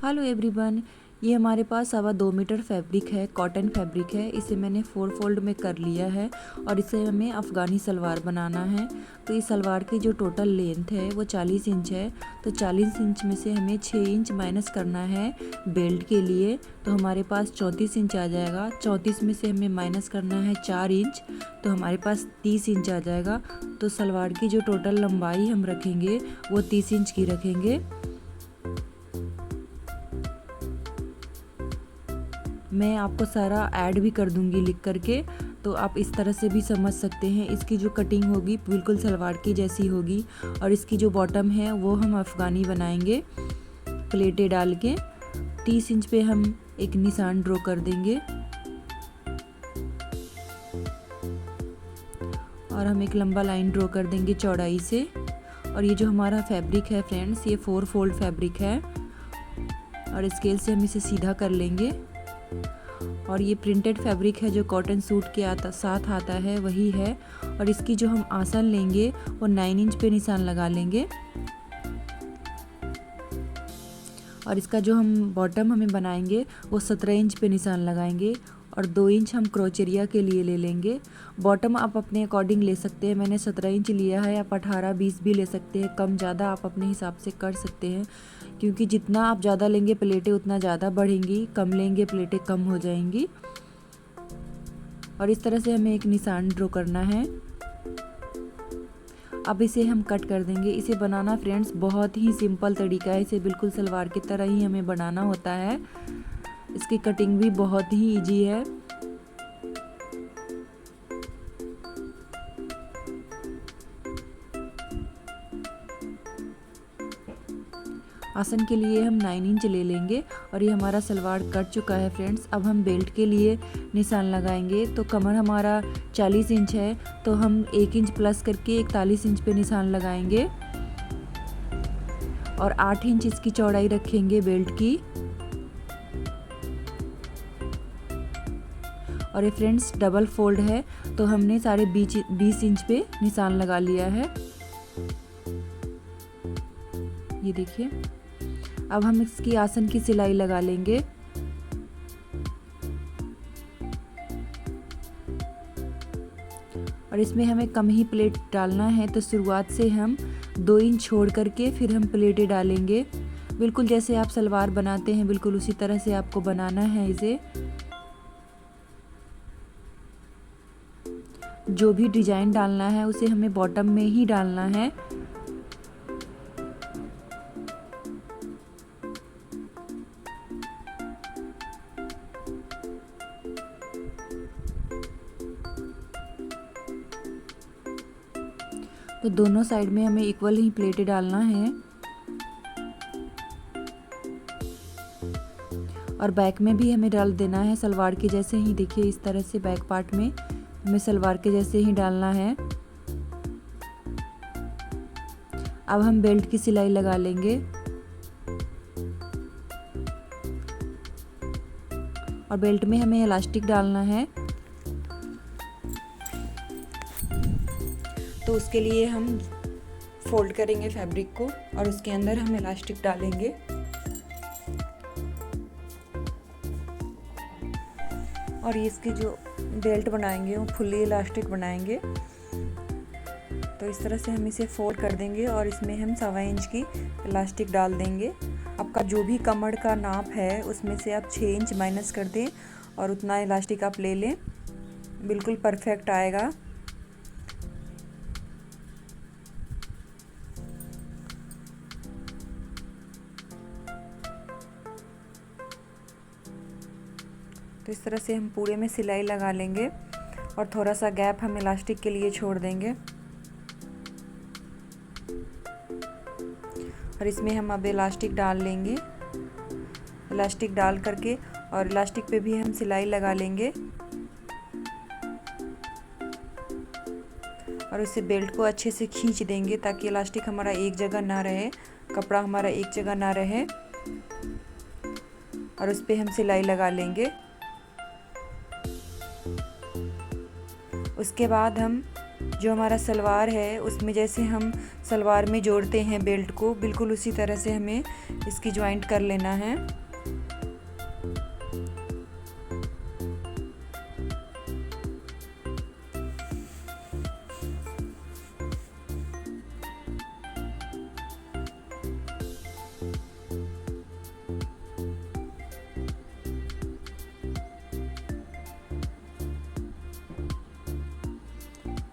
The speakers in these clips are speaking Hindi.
हेलो एवरीवन, ये हमारे पास 2.25 मीटर फैब्रिक है, कॉटन फैब्रिक है। इसे मैंने 4 फोल्ड में कर लिया है और इसे हमें अफ़गानी सलवार बनाना है। तो इस सलवार की जो टोटल लेंथ है वो 40 इंच है। तो 40 इंच में से हमें 6 इंच माइनस करना है बेल्ट के लिए, तो हमारे पास 34 इंच आ जाएगा। 34 में से हमें माइनस करना है 4 इंच, तो हमारे पास 30 इंच आ जाएगा। तो सलवार की जो टोटल लंबाई हम रखेंगे वो 30 इंच की रखेंगे। मैं आपको सारा ऐड भी कर दूंगी लिख करके, तो आप इस तरह से भी समझ सकते हैं। इसकी जो कटिंग होगी बिल्कुल सलवार की जैसी होगी और इसकी जो बॉटम है वो हम अफ़गानी बनाएंगे प्लेटें डाल के। 30 इंच पे हम एक निशान ड्रॉ कर देंगे और हम एक लंबा लाइन ड्रॉ कर देंगे चौड़ाई से। और ये जो हमारा फैब्रिक है फ्रेंड्स, ये 4 फोल्ड फैब्रिक है और स्केल से हम इसे सीधा कर लेंगे। और ये प्रिंटेड फैब्रिक है जो कॉटन सूट के साथ आता है, वही है। और इसकी जो हम आसन लेंगे वो 9 इंच पे निशान लगा लेंगे। और इसका जो हम बॉटम हमें बनाएंगे वो 17 इंच पे निशान लगाएंगे और 2 इंच हम क्रोचेरिया के लिए ले लेंगे। बॉटम आप अपने अकॉर्डिंग ले सकते हैं, मैंने 17 इंच लिया है। आप 18-20 भी ले सकते हैं, कम ज़्यादा आप अपने हिसाब से कर सकते हैं, क्योंकि जितना आप ज़्यादा लेंगे प्लेटें उतना ज़्यादा बढ़ेंगी, कम लेंगे प्लेटें कम हो जाएंगी। और इस तरह से हमें एक निशान ड्रॉ करना है। अब इसे हम कट कर देंगे। इसे बनाना फ्रेंड्स बहुत ही सिंपल तरीका है, इसे बिल्कुल सलवार की तरह ही हमें बनाना होता है। इसकी कटिंग भी बहुत ही इजी है। आसन के लिए हम 9 इंच ले लेंगे और ये हमारा सलवार कट चुका है फ्रेंड्स। अब हम बेल्ट के लिए निशान लगाएंगे। तो कमर हमारा 40 इंच है, तो हम 1 इंच प्लस करके 41 इंच पे निशान लगाएंगे और 8 इंच इसकी चौड़ाई रखेंगे बेल्ट की। और ये फ्रेंड्स डबल फोल्ड है, तो हमने साढ़े 20 इंच पे निशान लगा लिया है। ये देखिए, अब हम इसकी आसन की सिलाई लगा लेंगे। और इसमें हमें कम ही प्लेट डालना है, तो शुरुआत से हम 2 इंच छोड़ करके फिर हम प्लेटें डालेंगे। बिल्कुल जैसे आप सलवार बनाते हैं बिल्कुल उसी तरह से आपको बनाना है इसे। जो भी डिजाइन डालना है उसे हमें बॉटम में ही डालना है। तो दोनों साइड में हमें इक्वल ही प्लेटें डालना है। और बैक में भी हमें डाल देना है सलवार के जैसे ही। देखिए इस तरह से बैक पार्ट में हमें सलवार के जैसे ही डालना है। अब हम बेल्ट की सिलाई लगा लेंगे और बेल्ट में हमें इलास्टिक डालना है। तो उसके लिए हम फोल्ड करेंगे फैब्रिक को और उसके अंदर हम इलास्टिक डालेंगे। और इसकी जो बेल्ट बनाएंगे वो फुल्ली इलास्टिक बनाएंगे। तो इस तरह से हम इसे फोल्ड कर देंगे और इसमें हम 1.25 इंच की इलास्टिक डाल देंगे। आपका जो भी कमर का नाप है उसमें से आप 6 इंच माइनस कर दें और उतना इलास्टिक आप ले लें, बिल्कुल परफेक्ट आएगा। तो इस तरह से हम पूरे में सिलाई लगा लेंगे और थोड़ा सा गैप हम इलास्टिक के लिए छोड़ देंगे। और इसमें हम अब इलास्टिक डाल लेंगे। इलास्टिक डाल करके और इलास्टिक पे भी हम सिलाई लगा लेंगे और इसे बेल्ट को अच्छे से खींच देंगे ताकि इलास्टिक हमारा एक जगह ना रहे, कपड़ा हमारा एक जगह ना रहे। और उस पर हम सिलाई लगा लेंगे। उसके बाद हम जो हमारा सलवार है उसमें जैसे हम सलवार में जोड़ते हैं बेल्ट को, बिल्कुल उसी तरह से हमें इसकी जॉइंट कर लेना है।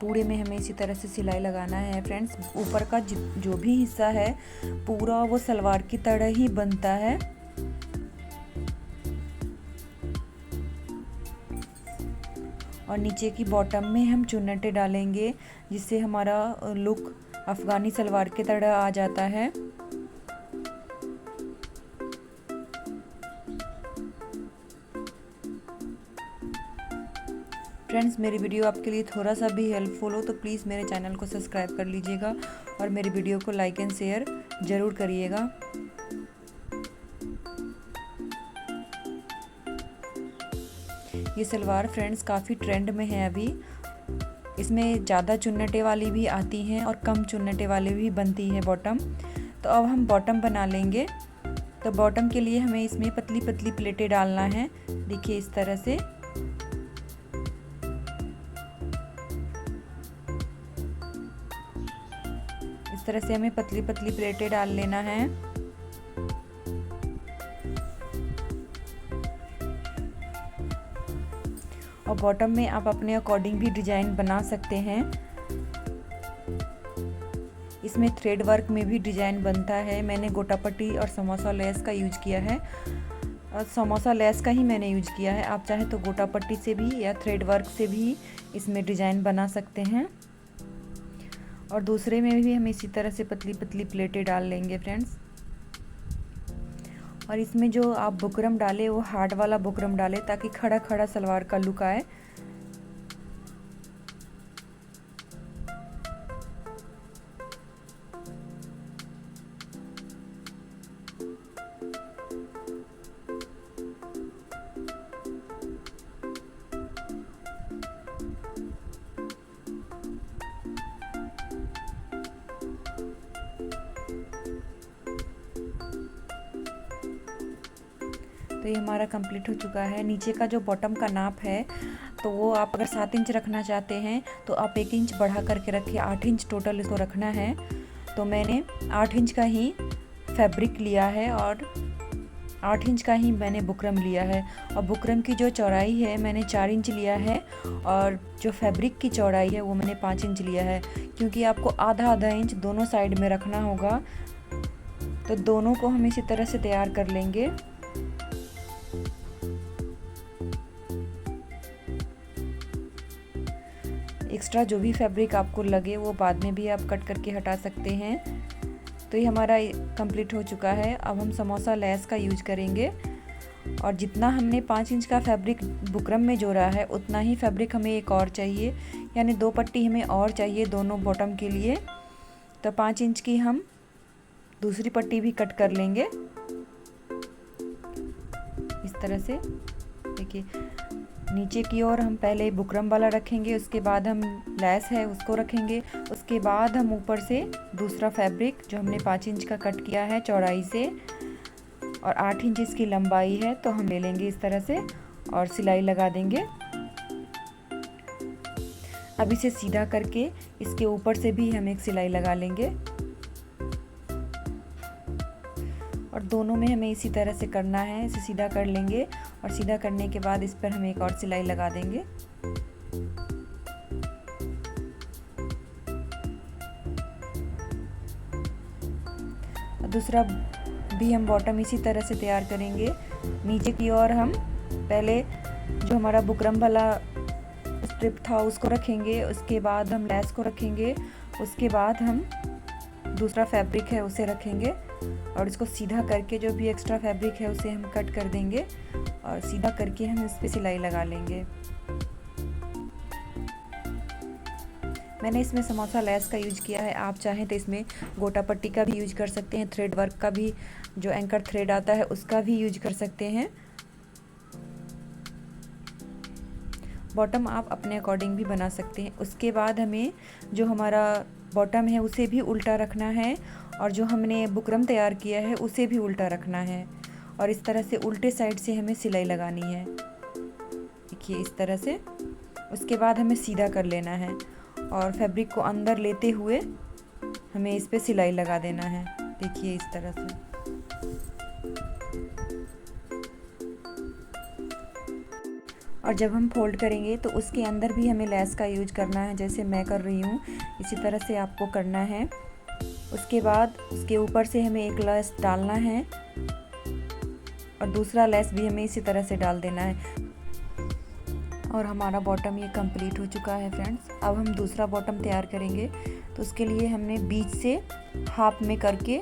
पूरे में हमें इसी तरह से सिलाई लगाना है फ्रेंड्स। ऊपर का जो भी हिस्सा है पूरा वो सलवार की तरह ही बनता है। और नीचे की बॉटम में हम चुन्नटे डालेंगे जिससे हमारा लुक अफगानी सलवार की तरह आ जाता है। फ्रेंड्स, मेरी वीडियो आपके लिए थोड़ा सा भी हेल्पफुल हो तो प्लीज़ मेरे चैनल को सब्सक्राइब कर लीजिएगा और मेरी वीडियो को लाइक एंड शेयर ज़रूर करिएगा। ये सलवार फ्रेंड्स काफ़ी ट्रेंड में है अभी। इसमें ज़्यादा चुन्नटे वाली भी आती हैं और कम चुन्नटे वाली भी बनती है बॉटम। तो अब हम बॉटम बना लेंगे। तो बॉटम के लिए हमें इसमें पतली पतली प्लेटें डालना है। देखिए इस तरह से। इस तरह से हमें पतली पतली प्लेटें डाल लेना है। और बॉटम में आप अपने अकॉर्डिंग भी डिजाइन बना सकते हैं। इसमें थ्रेड वर्क में भी डिजाइन बनता है। मैंने गोटा पट्टी और समोसा लेस का यूज किया है। समोसा लेस का ही मैंने यूज किया है। आप चाहे तो गोटा पट्टी से भी या थ्रेड वर्क से भी इसमें डिजाइन बना सकते हैं। और दूसरे में भी हम इसी तरह से पतली पतली प्लेटें डाल लेंगे फ्रेंड्स। और इसमें जो आप बुकरम डालें वो हार्ड वाला बुकरम डालें ताकि खड़ा खड़ा सलवार का लुक आए। तो ये हमारा कंप्लीट हो चुका है। नीचे का जो बॉटम का नाप है तो वो आप अगर 7 इंच रखना चाहते हैं तो आप 1 इंच बढ़ा करके रखिए। 8 इंच टोटल इसको रखना है। तो मैंने 8 इंच का ही फैब्रिक लिया है और 8 इंच का ही मैंने बुकरम लिया है। और बुकरम की जो चौड़ाई है मैंने 4 इंच लिया है और जो फैब्रिक की चौड़ाई है वो मैंने 5 इंच लिया है, क्योंकि आपको आधा आधा इंच दोनों साइड में रखना होगा। तो दोनों को हम इसी तरह से तैयार कर लेंगे। एक्स्ट्रा जो भी फैब्रिक आपको लगे वो बाद में भी आप कट करके हटा सकते हैं। तो ये हमारा कंप्लीट हो चुका है। अब हम समोसा लेस का यूज करेंगे और जितना हमने 5 इंच का फैब्रिक बुकरम में जोड़ा है उतना ही फैब्रिक हमें एक और चाहिए, यानी 2 पट्टी हमें और चाहिए दोनों बॉटम के लिए। तो 5 इंच की हम दूसरी पट्टी भी कट कर लेंगे इस तरह से। देखिए नीचे की ओर हम पहले बुकरम वाला रखेंगे, उसके बाद हम लेस है उसको रखेंगे, उसके बाद हम ऊपर से दूसरा फैब्रिक जो हमने 5 इंच का कट किया है चौड़ाई से और 8 इंच इसकी लंबाई है तो हम ले लेंगे इस तरह से और सिलाई लगा देंगे। अब इसे सीधा करके इसके ऊपर से भी हम एक सिलाई लगा लेंगे और दोनों में हमें इसी तरह से करना है। इसे सीधा कर लेंगे और सीधा करने के बाद इस पर हम एक और सिलाई लगा देंगे। दूसरा भी हम बॉटम इसी तरह से तैयार करेंगे। नीचे की ओर हम पहले जो हमारा बुकरम वाला स्ट्रिप था उसको रखेंगे, उसके बाद हम लेस को रखेंगे, उसके बाद हम दूसरा फैब्रिक है उसे रखेंगे और इसको सीधा करके जो भी एक्स्ट्रा फैब्रिक है उसे हम कट कर देंगे और सीधा करके हम इस पे सिलाई लगा लेंगे। मैंने इसमें समोसा लेस का यूज किया है। आप चाहें तो इसमें गोटा पट्टी का भी यूज कर सकते हैं, थ्रेड वर्क का भी जो एंकर थ्रेड आता है उसका भी यूज कर सकते हैं। बॉटम आप अपने अकॉर्डिंग भी बना सकते हैं। उसके बाद हमें जो हमारा बॉटम है उसे भी उल्टा रखना है और जो हमने बुकरम तैयार किया है उसे भी उल्टा रखना है और इस तरह से उल्टे साइड से हमें सिलाई लगानी है। देखिए इस तरह से। उसके बाद हमें सीधा कर लेना है और फैब्रिक को अंदर लेते हुए हमें इस पे सिलाई लगा देना है। देखिए इस तरह से। और जब हम फोल्ड करेंगे तो उसके अंदर भी हमें लेस का यूज करना है, जैसे मैं कर रही हूँ इसी तरह से आपको करना है। उसके बाद उसके ऊपर से हमें एक लेस डालना है और दूसरा लेस भी हमें इसी तरह से डाल देना है। और हमारा बॉटम ये कंप्लीट हो चुका है फ्रेंड्स। अब हम दूसरा बॉटम तैयार करेंगे तो उसके लिए हमने बीच से हाफ में करके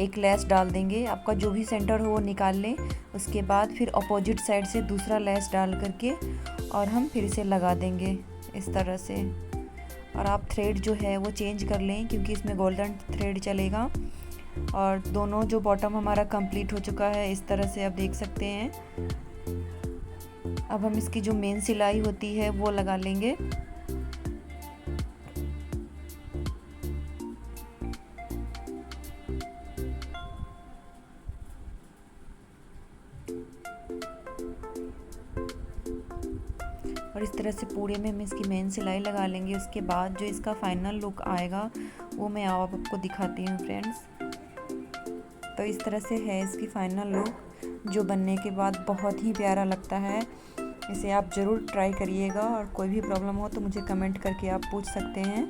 एक लेस डाल देंगे। आपका जो भी सेंटर हो वो निकाल लें। उसके बाद फिर अपोजिट साइड से दूसरा लेस डाल करके और हम फिर इसे लगा देंगे इस तरह से। और आप थ्रेड जो है वो चेंज कर लें क्योंकि इसमें गोल्डन थ्रेड चलेगा। और दोनों जो बॉटम हमारा कंप्लीट हो चुका है इस तरह से आप देख सकते हैं। अब हम इसकी जो मेन सिलाई होती है वो लगा लेंगे। और इस तरह से पूरे में हम इसकी मेन सिलाई लगा लेंगे। उसके बाद जो इसका फाइनल लुक आएगा वो मैं आपको दिखाती हूँ फ्रेंड्स। तो इस तरह से है इसकी फाइनल लुक, जो बनने के बाद बहुत ही प्यारा लगता है। इसे आप ज़रूर ट्राई करिएगा और कोई भी प्रॉब्लम हो तो मुझे कमेंट करके आप पूछ सकते हैं।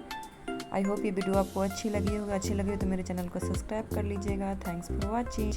आई होप ये वीडियो आपको अच्छी लगी होगी। अच्छी लगी हो तो मेरे चैनल को सब्सक्राइब कर लीजिएगा। Thanks for watching.